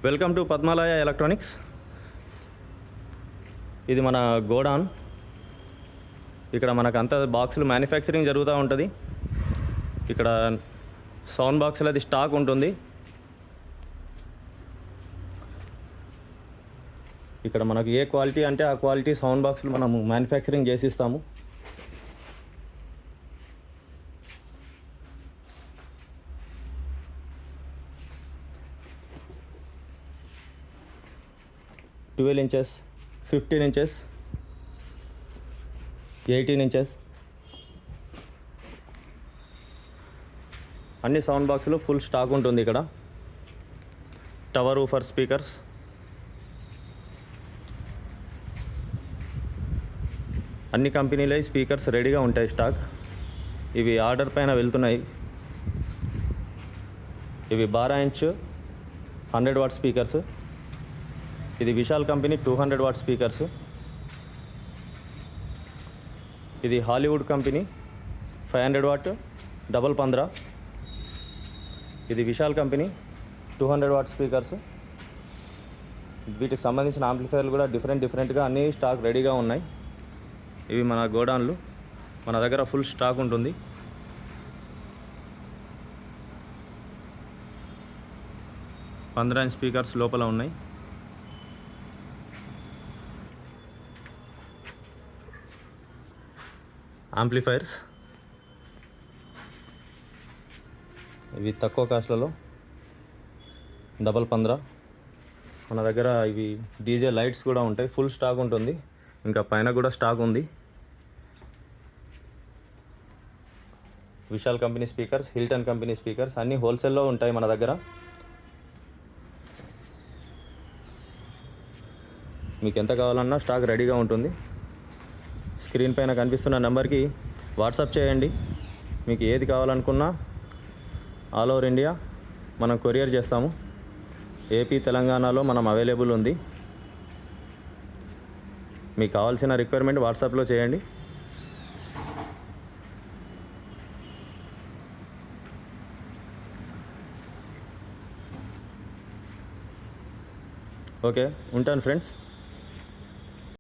Welcome to Padmalaya electronics. ఇది మన గోడాన్. ఇక్కడ మనకు అంత బాక్సులు మ్యానుఫ్యాక్చరింగ్ జరుగుతూ ఉంటుంది. ఇక్కడ సౌండ్ బాక్సులు అది స్టాక్ ఉంటుంది. ఇక్కడ మనకు ఏ క్వాలిటీ అంటే ఆ క్వాలిటీ సౌండ్ బాక్సులు మనము మ్యానుఫ్యాక్చరింగ్ చేసిస్తాము. 12 ఇంచెస్, 15 ఇంచెస్, 18 ఇంచెస్ అన్ని సౌండ్ బాక్సులు ఫుల్ స్టాక్ ఉంటుంది. ఇక్కడ టవర్ ఊఫర్ స్పీకర్స్, అన్ని కంపెనీల స్పీకర్స్ రెడీగా ఉంటాయి స్టాక్. ఇవి ఆర్డర్ పైన వెళ్తున్నాయి. ఇవి 12 ఇంచ్ 100 వాట్ స్పీకర్స్. ఇది విశాల్ కంపెనీ 200 వాట్ స్పీకర్స్. ఇది హాలీవుడ్ కంపెనీ 500 వాట్ డబల్ 15. ఇది విశాల్ కంపెనీ 200 వాట్ స్పీకర్స్. వీటికి సంబంధించిన యాంప్లిఫైర్లు కూడా డిఫరెంట్గా అన్ని స్టాక్ రెడీగా ఉన్నాయి. ఇవి మన గోడాన్లు. మన దగ్గర ఫుల్ స్టాక్ ఉంటుంది. స్పీకర్స్ లోపల ఉన్నాయి. యాంప్లిఫైర్స్ ఇవి తక్కువ కాస్ట్లలో డబల్ 15. మన దగ్గర ఇవి డీజే లైట్స్ కూడా ఉంటాయి. ఫుల్ స్టాక్ ఉంటుంది. ఇంకా పైన కూడా స్టాక్ ఉంది. Vishal company speakers, Hilton company speakers అన్నీ హోల్సేల్లో ఉంటాయి మన దగ్గర. మీకు ఎంత కావాలన్నా స్టాక్ రెడీగా ఉంటుంది. స్క్రీన్ పైన కనిపిస్తున్న నెంబర్కి వాట్సాప్ చేయండి. మీకు ఏది కావాలనుకున్నా ఆల్ ఓవర్ ఇండియా మనం కొరియర్ చేస్తాము. ఏపీ, తెలంగాణలో మనం అవైలబుల్ ఉంది. మీకు కావాల్సిన రిక్వైర్మెంట్ వాట్సాప్లో చేయండి. ఓకే, ఉంటాను ఫ్రెండ్స్.